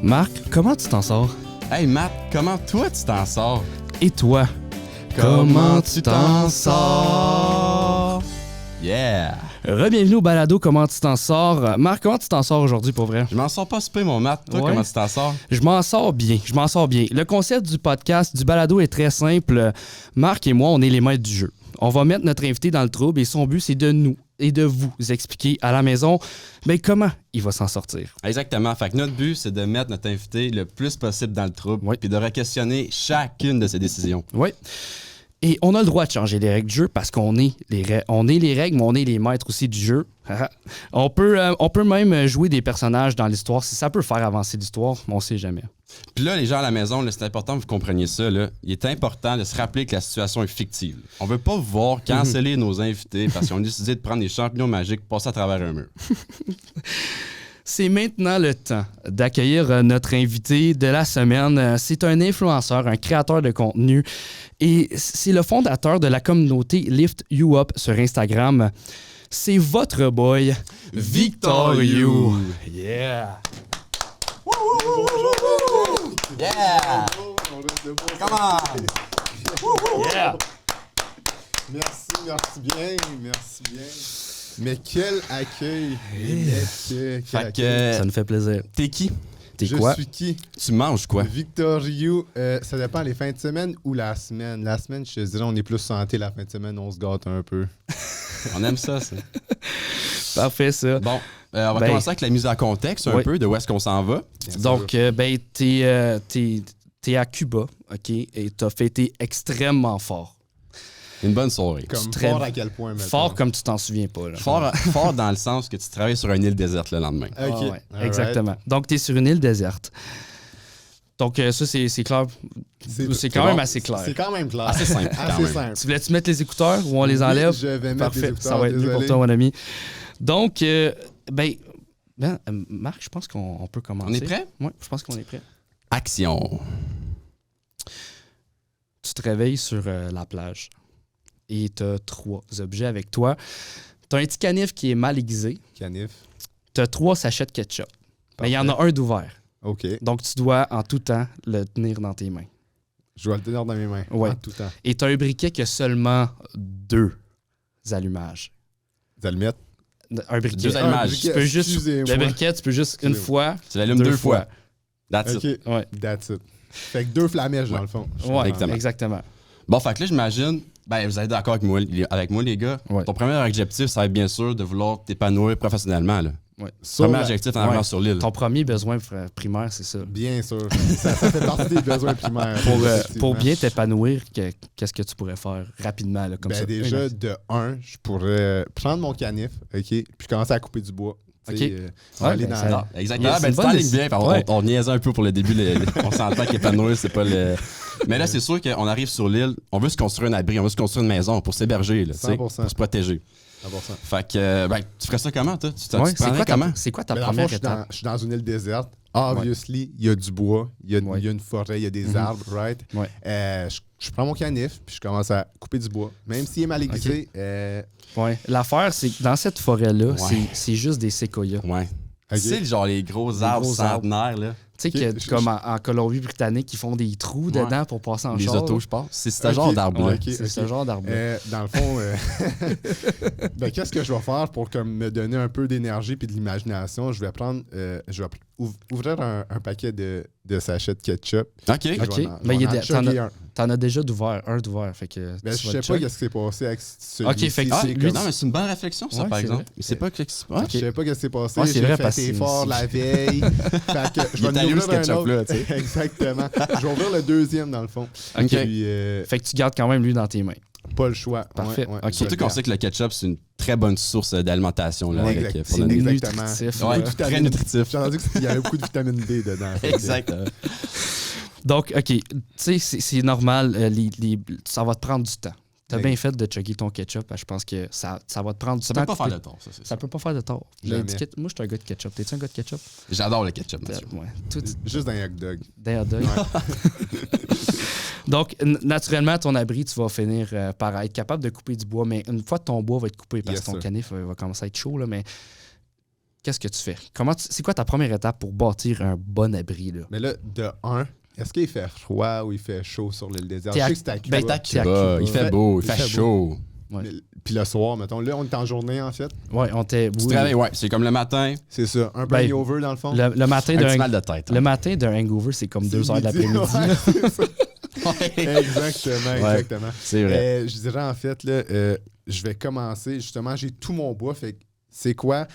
Marc, comment tu t'en sors? Hey Matt, comment toi tu t'en sors? Et toi? Comment tu t'en sors? Yeah! Re-bienvenue au balado Comment tu t'en sors. Marc, comment tu t'en sors aujourd'hui pour vrai? Je m'en sors pas super mon Matt. Toi, Ouais. comment tu t'en sors? Je m'en sors bien. Le concept du podcast, du balado est très simple. Marc et moi, on est les maîtres du jeu. On va mettre notre invité dans le trouble et son but, c'est de nous et de vous expliquer à la maison comment il va s'en sortir. Exactement. Fait que notre but, c'est de mettre notre invité le plus possible dans le trouble Oui. puis de re-questionner chacune de ses décisions. Oui. Et on a le droit de changer les règles du jeu parce qu'on est les règles, mais on est les maîtres aussi du jeu. on peut même jouer des personnages dans l'histoire. Si ça peut faire avancer l'histoire, on ne sait jamais. Puis là, les gens à la maison, là, c'est important que vous compreniez ça. Là. Il est important de se rappeler que la situation est fictive. On veut pas voir canceller nos invités parce qu'ils ont décidé de prendre des champignons magiques pour passer à travers un mur. C'est maintenant le temps d'accueillir notre invité de la semaine. C'est un influenceur, un créateur de contenu et c'est le fondateur de la communauté Lift You Up sur Instagram. C'est votre boy, Victor You. Yeah! Yeah! Come on! Yeah! Merci bien. Mais quel accueil! Quel Fait accueil. que, Ça nous fait plaisir. t'es qui? T'es Je quoi? suis qui? Tu manges quoi? Victor You, ça dépend les fins de semaine ou la semaine. La semaine, je te dirais, on est plus santé. La fin de semaine, on se gâte un peu. On aime ça. Parfait, ça. Bon, on va commencer avec la mise en contexte un Oui. peu de où est-ce qu'on s'en va. Bien Donc, sûr. t'es à Cuba, OK? Et t'as fêté extrêmement fort. Une bonne soirée. Comme très fort à quel point, maintenant. Fort comme tu t'en souviens pas. Là. Fort dans le sens que tu travailles sur une île déserte le lendemain. OK. Ah ouais, Alright. exactement. Donc, tu es sur une île déserte. Donc, ça, c'est clair. C'est quand bon. même assez clair. C'est quand même clair. Assez simple, quand Assez même. simple. Tu voulais-tu mettre les écouteurs ou on les enlève? Oui, je vais mettre Parfait, les écouteurs, ça va être mieux pour désolé. toi, mon ami. Donc, Marc, je pense qu'on peut commencer. On est prêt? Oui, je pense qu'on est prêt. Action. Tu te réveilles sur la plage et tu as 3 objets avec toi. Tu as un petit canif qui est mal aiguisé. Canif. Tu as 3 sachets de ketchup. Mais il y en a un d'ouvert. OK. Donc, tu dois en tout temps le tenir dans tes mains. Je dois le tenir dans mes mains. Ouais. En tout temps. Et tu as un briquet qui a seulement 2 allumages. Des allumettes. Un briquet. 2 allumages. Tu peux juste, Excusez-moi. le briquet, tu peux juste une fois. Tu l'allumes 2 fois. That's OK. it. Ouais. That's it. Fait que 2 flamèches, dans le fond. Ouais, Exactement. exactement. Bon, fait que là, j'imagine, vous êtes d'accord avec moi, les gars. Ouais. Ton premier objectif, ça va être bien sûr de vouloir t'épanouir professionnellement. Là. Ouais. Premier objectif en arrivant Ouais. sur l'île. Ton premier besoin primaire, c'est ça. Bien sûr. Ça fait partie des besoins primaires. Pour effectivement. bien t'épanouir, qu'est-ce que tu pourrais faire rapidement là, comme Ben ça? déjà, de je pourrais prendre mon canif, OK, puis commencer à couper du bois. Tu sais, OK. on va Ouais, aller ben, dans ça- Exactement. C'est Ben, une tu bonne t'enlignes bien. décision. Fait, on niaisait un peu pour le début. On s'entend qu'épanouir, c'est pas le. Mais là, c'est sûr qu'on arrive sur l'île. On veut se construire un abri, on veut se construire une maison pour s'héberger, là, tu sais, 100%. pour se protéger. 100%. Fait que, tu ferais ça comment, toi? Tu Ouais, te prendrais comment? c'est quoi ta Mais dans le fond, première je suis dans- étape? je suis dans une île déserte. Obviously, il y a du bois, il y a une forêt, il y a des arbres, right? Ouais. Je prends mon canif, puis je commence à couper du bois. Même s'il est mal aiguisé, Ouais. L'affaire, c'est que dans cette forêt-là, Ouais. c'est juste des séquoias. Ouais. OK. Tu sais, genre les gros arbres gros arbres. centenaires, là. Tu sais, Ok, que, comme en Colombie-Britannique, ils font des trous Ouais. dedans pour passer en Les char. autos, je pense. C'est ce Ok. genre d'arbre-là. Ouais. C'est ce genre d'arbre. dans le fond, ben, qu'est-ce que je vais faire pour comme, me donner un peu d'énergie et de l'imagination? Je vais prendre, ouvrir un paquet de sachets de ketchup. OK. Je vais OK. en- Mais je il y vais a en des- chugger un. T'en as déjà un d'ouvert. Fait que Ben, tu je vas sais te pas check. qu'est-ce qui s'est passé avec celui Ok, fait que Ah, lui, non, mais c'est une bonne réflexion, ça, Ouais, par c'est exemple. vrai. Il sait pas que c'est pas. Je sais pas qu'est-ce qui s'est passé. Ouais, c'est J'ai vrai, fait parce que effort c'est- la veille. Fait que je Il est vais en allé où, ouvrir ce un ketchup-là, autre. tu sais? Exactement. Je vais ouvrir le deuxième, dans le fond. OK. Puis, Fait que tu gardes quand même lui dans tes mains. pas le choix. Parfait. Ouais, ouais. Ok. Surtout qu'on sait que le ketchup, c'est une très bonne source d'alimentation. Là, Ouais, avec, exact. pour C'est notre- exactement. nutritif. Ouais, Beaucoup de très vitamine- nutritif. J'ai entendu qu'il y avait beaucoup de vitamine D dedans. Fait que- Exact. Donc, OK, tu sais, c'est normal, ça va te prendre du temps. T'as Oui. bien fait de chugger ton ketchup, parce que je pense que ça va te prendre du Ça temps. peut pas à faire couper. de tort, ça, c'est Ça ça. peut pas faire de tort. Jamais. L'étiquette- Moi, je suis un gars de ketchup. T'es-tu un gars de ketchup? J'adore le ketchup, monsieur. Ouais. Tout Juste dans un hot dog. d'un hot dog. Donc, naturellement, à ton abri, tu vas finir par être capable de couper du bois, mais une fois que ton bois va être coupé, parce Yes, que ton sir. canif va commencer à être chaud, là, mais qu'est-ce que tu fais? C'est quoi ta première étape pour bâtir un bon abri, là? Mais là, de un, est-ce qu'il fait froid ou il fait chaud sur l'île déserte? T'es Je à- sais que c'est à Cuba. ben, t'es à Cuba, Cuba. il fait beau, il Il fait fait chaud. Ouais. Puis le soir, mettons. Là, on est en journée, en fait. Ouais, on était... Tu oui. travailles, ouais, c'est comme le matin, C'est ça. Un peu Ben, hangover, dans le fond. Le matin un petit d'un... mal de tête. Le matin d'un hangover, c'est comme C'est 2 heures de midi, l'après-midi. ouais, là. c'est ça. Ouais. Exactement, Ouais. exactement. C'est vrai. Je dirais en fait, là, je vais commencer. Justement, j'ai tout mon bois. Fait que c'est quoi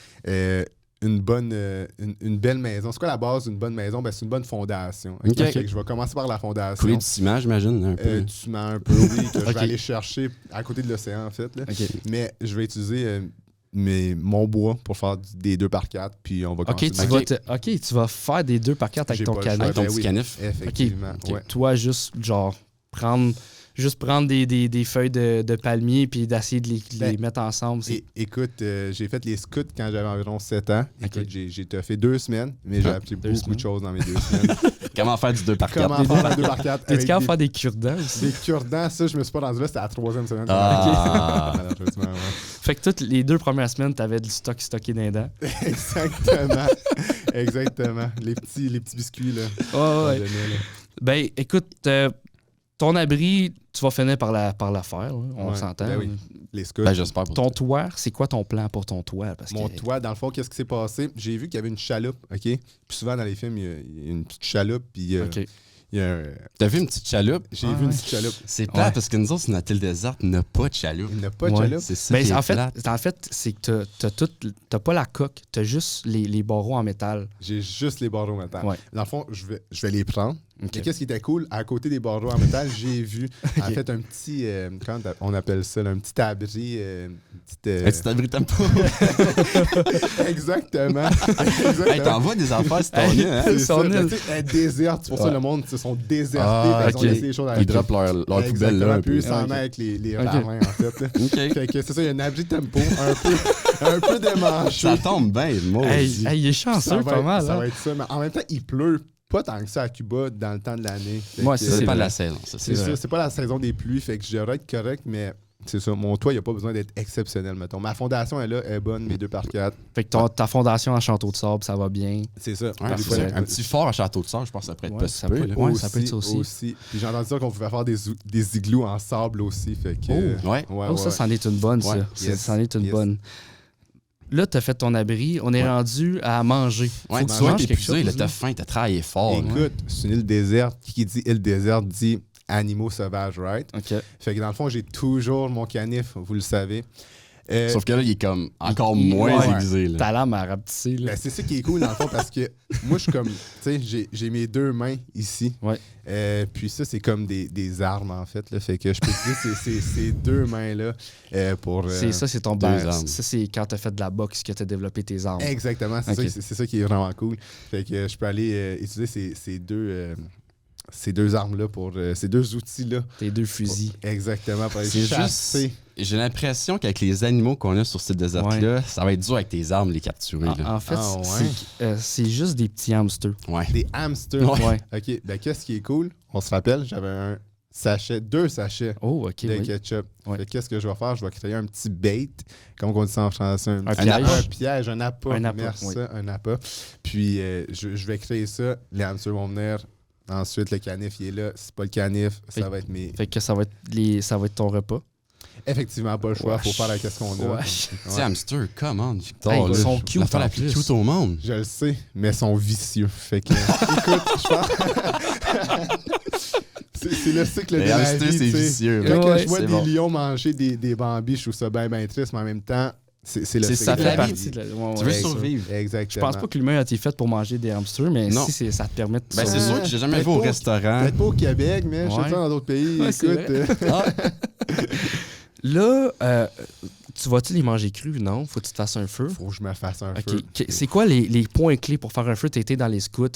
une belle maison? C'est quoi la base d'une bonne maison? Ben, c'est une bonne fondation. Ok? Ok. Fait que je vais commencer par la fondation. Couler du ciment, j'imagine, un peu. Tu mets un peu, oui, que je Ok. vais aller chercher à côté de l'océan, en fait. Là. OK. Mais je vais utiliser mon bois pour faire des 2x4, puis on va OK, commencer. tu vas faire des 2x4 avec J'ai ton pas le canot. choix. Avec ton Ben petit oui. canif. Effectivement, OK. ouais. Toi, juste, genre, prendre des feuilles de palmier puis d'essayer de les Ben, mettre ensemble. Écoute, j'ai fait les scouts quand j'avais environ 7 ans. Ok. Écoute, j'ai fait 2 semaines, mais j'ai appris 2 beaucoup semaines. de choses dans mes 2 semaines. Comment faire du 2 par 4 Comment faire un 2x4 T'es-tu avec capable de des, faire des cure-dents aussi? des cure-dents? Ça, je me suis pas rendu là, c'était à la 3e semaine. Ah. Malheureusement, ouais. Fait que toutes les 2 premières semaines, t'avais du stock stocké dans les dents. Exactement. Exactement. Les petits biscuits, là. Ouais, qu'on ouais. donnait, là. Ben, écoute, ton abri, tu vas finir par la faire, là, on Ouais, s'entend. ben oui. Les scouts. Ben, j'espère pour Ton toi. toit, c'est quoi ton plan pour ton toit? Parce Mon que, toit, dans le fond, qu'est-ce qui s'est passé? J'ai vu qu'il y avait une chaloupe, OK? Puis souvent, dans les films, il y a une petite chaloupe, puis OK. il y a T'as vu une petite chaloupe? j'ai Ah, vu une ouais. petite chaloupe. C'est plate Ouais. parce que nous autres, sur notre île déserte, n'a pas de chaloupe. Il n'a pas de Ouais. chaloupe. C'est ça Ben, qui est en plate. fait, c'est que t'as pas la coque, t'as juste les barreaux en métal. J'ai juste les barreaux en métal. Ouais. Dans le fond, je vais les prendre. OK. Mais qu'est-ce qui était cool? À côté des barreaux en métal, j'ai vu, en Ok. fait, un petit, comment on appelle ça, là, un petit abri. Une petite, Un petit abri t'aimes pas. Exactement. Hey, Exactement. t'envoies des affaires sur ton Hey. île, hein? C'est Son ça. île. Mais tu sais, elle déserte. C'est pour ça Ouais. que le monde se sont désertés. Ah, parce qu'ils ok. ont laissé les choses à Ils droppent leur poubelle Exactement. là un Puis peu. ils s'en Ok. met avec les Ok. ravins, en fait. là. OK. Fait que c'est ça, il y a un abri tempo, un peu démanché. Ça tombe bien, moi Hey, aussi. hey, il est Ça chanceux, va pas être- mal. Ça hein? va être ça. Mais en même temps, il pleut pas tant que ça à Cuba dans le temps de l'année. Fait Ouais, que, ça, C'est c'est pas vrai. la saison, ça. C'est vrai. ça, c'est pas la saison des pluies, fait que je devrais être correct, mais c'est ça. Mon toit, il n'y a pas besoin d'être exceptionnel, mettons. Ma fondation est là, elle est bonne, mes 2x4. Fait que ta fondation en château de sable, ça va bien. C'est ça. Ouais, Parfait. c'est ça. Un petit fort à Château de Sable, je pense que ça pourrait être Ouais, pas ça si peu. peut- là. ouais, ça peut être ça aussi. Puis j'ai entendu dire qu'on pouvait faire des igloos en sable aussi, fait que... Ouais. Oh, ça, c'en est une bonne, ça. Ouais. Yes. C'en est une Yes. bonne. Là, t'as fait ton abri, on est Ouais. rendu à manger. Ouais, Faut tu que dois manges être quelque épuisé, là, chose, t'as là. faim, t'as travaillé fort. là. Écoute, c'est une île déserte. Qui dit île déserte dit animaux sauvages, right? OK. Fait que dans le fond, j'ai toujours mon canif, vous le savez. Sauf que là, il est comme encore Il- moins ouais. aiguisé. là. Ta lame à rapetisser, là. Ben, c'est ça qui est cool dans le fond parce que moi, je suis comme, tu sais, j'ai mes 2 mains ici. Ouais. Puis ça, c'est comme des armes en fait. Là, fait que je peux utiliser ces 2 mains-là pour. C'est ton deux base. armes. Ça, c'est quand t'as fait de la boxe que t'as développé tes armes. Exactement, c'est Ok. ça, c'est ça qui est vraiment cool. Fait que je peux aller utiliser ces deux armes-là pour. Ces 2 outils-là. Tes 2 fusils. Exactement, pour aller C'est chasser. juste. J'ai l'impression qu'avec les animaux qu'on a sur cette désert-là, ça va être dur avec tes armes les capturer. là. En fait, Ah, ouais. c'est juste des petits hamsters. Ouais. Des hamsters. Ouais. OK, ben qu'est-ce qui est cool? On se rappelle, j'avais 2 sachets Oh, OK. de Oui. ketchup. Ouais. Fait que qu'est-ce que je vais faire? Je vais créer un petit bait, comme on dit ça en français. Un petit- piège. Un piège, un appât. Un appât, Merci, oui. un appât. Puis je vais créer ça. Les hamsters vont venir. Ensuite, le canif, il est là. Si c'est pas le canif, Fait- ça va être mes... Fait que ça va être ton repas. Effectivement, pas le choix. Ouais. Faut faire avec ce qu'on a. Ouais. Petit hamster, comment, Victor? Hey, ils là, sont cute l'affaire en la plus plus. cute au monde. Je le sais, mais ils sont vicieux. Fait que, écoute, je pense... c'est le cycle de Les la hamsters, vie, c'est tu sais. vicieux. Quand Ouais, je vois c'est des bon. lions manger des bambis, je trouve ça bien triste, mais en même temps, c'est le C'est cycle ça de fait la la vie. vie. de la- ouais, Tu ouais, veux c'est ça. survivre. Je Exactement. pense pas que l'humain a été fait pour manger des hamsters, mais Non. si ça te permet de Ben, c'est survivre. sûr que j'ai jamais Peut-être vu au pas- restaurant. Peut-être pas au Québec, mais je sais Ouais. pas dans d'autres pays. Ouais, c'est écoute, vrai. Ah, Là, tu vas-tu les manger crus? Non? Faut que tu te fasses un feu? faut que je me fasse un OK. feu. C'est quoi les points clés pour faire un feu? Tu été dans les scouts.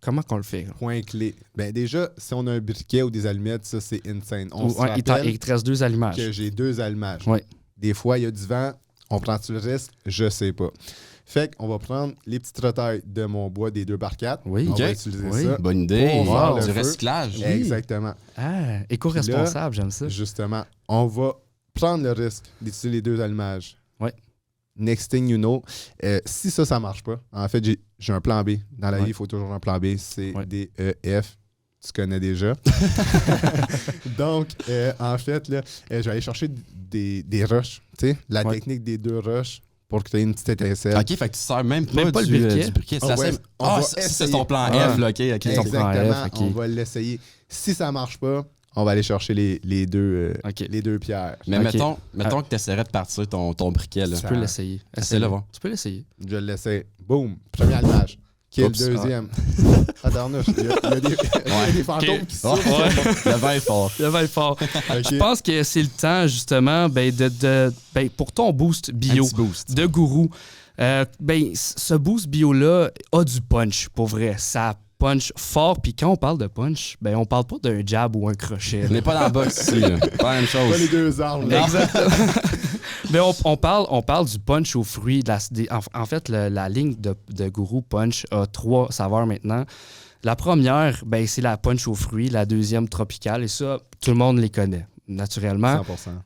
Comment qu'on le fait? Là? Point clé. Ben déjà, si on a un briquet ou des allumettes, ça c'est insane. On se Ouais, rappelle il te reste 2 allumages. que j'ai 2 allumages. Ouais. Des fois, il y a du vent. On prend-tu le risque? Je sais pas. Fait qu'on va prendre les petites retailles de mon bois des 2x4. Oui. On OK. va utiliser Oui. ça. bonne idée. Pour faire le Du feu. recyclage. Oui. Exactement. Ah, éco-responsable, j'aime ça. Justement, on va prendre le risque d'utiliser les 2 allumages. Ouais. next thing you know, si ça marche pas, en fait, j'ai un plan B. Dans la vie, il faut toujours un plan B. C, D, E, F. Tu connais déjà. Donc, en fait, là, je vais aller chercher des rushs. Tu sais, la technique des 2 rushs pour que tu aies une petite étincelle. OK, fait que tu sers même Même pas du le briquet. du briquet. C'est ton plan Ah. F, là, OK. Exactement, F, ok. on va l'essayer. Si ça marche pas, on va aller chercher les deux pierres. Mais Ok. mettons que tu essaierais de partir ton briquet, là. Tu peux l'essayer. Essaye-le voir. Tu peux l'essayer. Je le laisse. Boum! Premier allumage. Qui est le Oups. deuxième? Tabarnouche, il y a des fantômes qui sont. Ouais. Le vin est fort. Le vin est fort. Ok. Je pense que c'est le temps, justement, pour ton boost bio Un petit boost. de gourou. Ce boost bio-là a du punch, pour vrai. Ça punch fort. Puis quand on parle de punch, on parle pas d'un jab ou un crochet. On n'est pas dans la boxe ici, là. Pas la même chose. Pas les 2 armes. là. Exactement. Mais on parle du punch aux fruits. En fait, la ligne de Gourou Punch a 3 saveurs maintenant. La première, c'est la punch aux fruits. La deuxième, tropicale. Et ça, tout le monde les connaît, naturellement. 100%.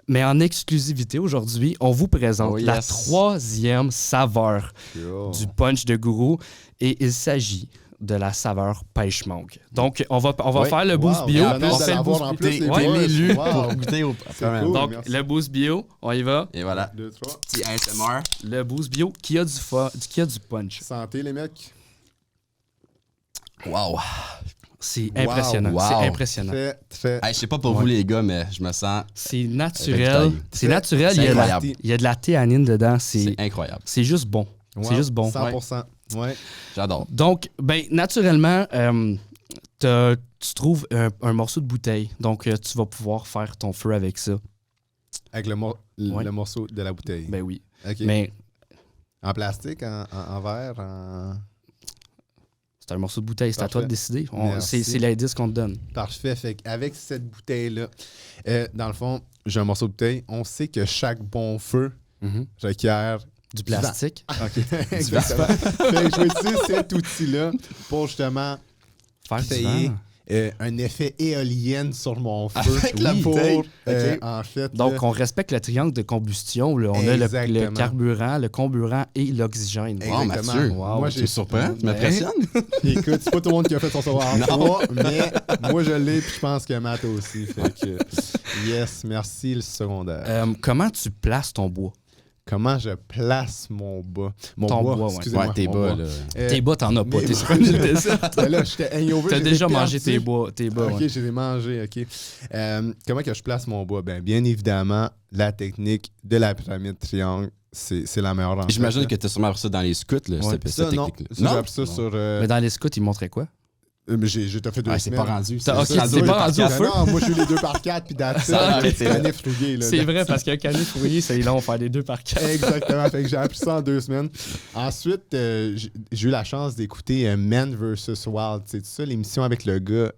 Mais en exclusivité, aujourd'hui, on vous présente Oh, yes. la 3e saveur Cool. du punch de Gourou. Et il s'agit de la saveur pêche mangue. Donc, on va Oui. faire le boost Wow, bio. on On fait fait le boost en bio. plus, les Ouais, boys. l'élu Wow. pour goûter au C'est cool. Donc, merci. le boost bio, on y va. Et voilà. 2, 3. Petit ASMR. Le boost bio qui a du punch. Santé, les mecs. Wow. C'est Wow. impressionnant. Wow. C'est impressionnant. Très. Hey, je sais pas pour vous, les gars, mais je me sens... C'est naturel. Ravitaillé. C'est naturel. C'est Il y, a incroyable. il y a de la théanine dedans. C'est C'est incroyable. juste bon. Wow, C'est juste bon. 100%. Ouais. J'adore. Donc, naturellement, tu trouves un morceau de bouteille. Donc, tu vas pouvoir faire ton feu avec ça. Avec le Ouais. morceau de la bouteille. Ben oui. OK. Mais En plastique, en verre, c'est un morceau de bouteille. C'est à toi de Parfait. décider. Merci. C'est l'indice qu'on te donne. Parfait. Fait avec cette bouteille-là, dans le fond, j'ai un morceau de bouteille. On sait que chaque bon feu requiert Du plastique. Exactement. Fait que je vais utiliser cet outil-là pour justement Faire du créer vent. un effet éolienne sur mon feu. Avec la pour, bouteille. OK. en fait, Donc, là, on respecte le triangle de combustion. Là. On a le Exactement. carburant, le comburant et l'oxygène. Wow, Exactement. Mathieu. Wow. Moi, Tu me j'ai surprends? Tu Ben, m'impressionnes? écoute, c'est pas tout le monde qui a fait son savoir en 3, mais moi, je l'ai, puis je pense que Matt aussi. Fait que, yes, merci le secondaire. Comment tu places ton bois? Comment je place mon bas? Mon Ton bois, ouais. excusez-moi. Ouais, t'es mon bas, bois. là. Tes bas, t'en as pas. mais- T'es sur une île déserte. Ben là, j'étais hangover. T'as j'étais déjà perdu. mangé tes bas. Ok, Ouais. je les ai mangés, ok. Comment que je place mon bois? Ben, bien évidemment, la technique de la pyramide triangle, c'est la meilleure en J'imagine fait, que tu as sûrement appris ça dans les scouts, là, Ouais. cette ça, non. technique-là. Ça, j'ai appris ça sur... Mais dans les scouts, ils montraient quoi? mais j'ai fait 2 Ouais, c'est semaines. pas rendu. T'as- ok, c'est c'est pas rendu au Ben feu? non, moi, j'ai eu les 2 par 4 puis that's Ça a it. arrêté, C'est là. canif rouillé, là. C'est vrai, parce qu'un canif fouillé, c'est long, faire les 2 par 4. Exactement. Fait que j'ai appris ça en 2 semaines. Ensuite, j'ai eu la chance d'écouter Man vs. Wild. C'est ça, l'émission avec le gars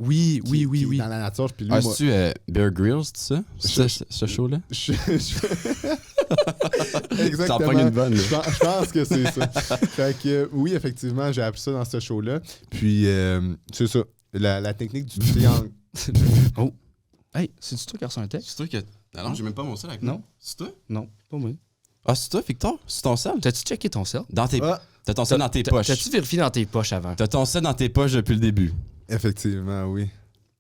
Oui, qui est dans la nature. Puis lui, Ah, moi, c'est-tu Bear Grylls, c'est ça? Ce show-là? Exactement. T'en pognes une bonne, là. Je pense que c'est ça. Fait que oui, effectivement, j'ai appris ça dans ce show-là. Puis, c'est ça. La technique du triangle. Oh. Hey, c'est-tu toi qui as reçu un texte? C'est toi que. Ah non, j'ai même pas mon sel avec Non. moi. C'est toi? Non, pas moi. Ah, c'est toi, Victor? C'est ton sel? T'as-tu checké ton sel? Dans tes... Ah, T'as ton sel dans tes poches. T'as-tu vérifié dans tes poches avant? T'as ton sel dans tes poches depuis le début. effectivement, oui.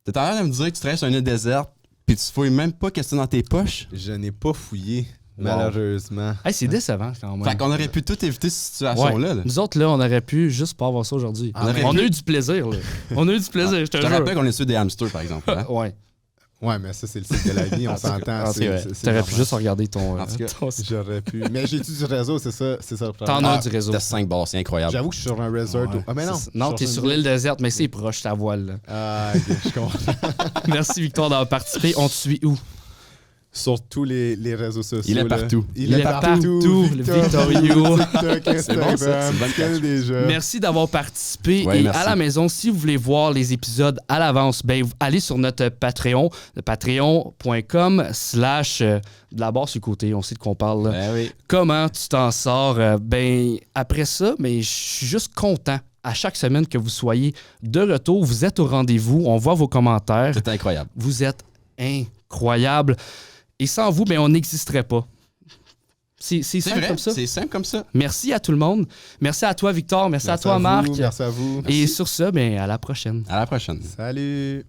T'es en train de me dire que tu travailles sur une île déserte, puis tu fouilles même pas qu'est-ce que c'est dans tes poches? Je n'ai pas fouillé, Wow. malheureusement. Hey, c'est décevant quand même. Fait qu'on aurait pu tout éviter cette Ouais. situation-là. là. Nous autres, là, on aurait pu juste pas avoir ça aujourd'hui. Ah, on mais- a eu du plaisir, là. On a eu du plaisir, je te Je te jure. rappelle qu'on est sur des hamsters, par exemple. hein? Ouais. Ouais, mais ça, c'est le cycle de la vie, on s'entend. Ah, c'est vrai. c'est T'aurais pu normal. juste regarder ton... En tout cas, ton- J'aurais pu. Mais j'ai-tu du réseau, c'est ça le T'en problème. as du réseau. T'as 5 balles, c'est incroyable. J'avoue que je suis sur un resort. Ouais. Ah, mais non. Non, t'es sur l'île déserte, mais c'est proche, ta voile. Là. Ah, ok, je comprends. Merci, Victor, d'avoir participé. On te suit où? Sur tous les réseaux sociaux. Il est là. partout. Il est partout. le Victor You. TikTok, Instagram, c'est une bonne quel catch. déjà. Merci d'avoir participé. Ouais, et merci. à la maison, si vous voulez voir les épisodes à l'avance, ben, allez sur notre Patreon, patreon.com/ de la barre sur le côté, on sait de quoi on parle. Là. Ben oui. Comment tu t'en sors? Ben, après ça, mais je suis juste content à chaque semaine que vous soyez de retour. Vous êtes au rendez-vous. On voit vos commentaires. C'est incroyable. Vous êtes incroyables. Et sans vous, ben, on n'existerait pas. C'est C'est simple vrai, comme ça. c'est simple comme ça. Merci à tout le monde. Merci à toi, Victor. Merci à toi, vous, Marc. Merci à vous. Et sur ça, ben, à la prochaine. À la prochaine. Salut.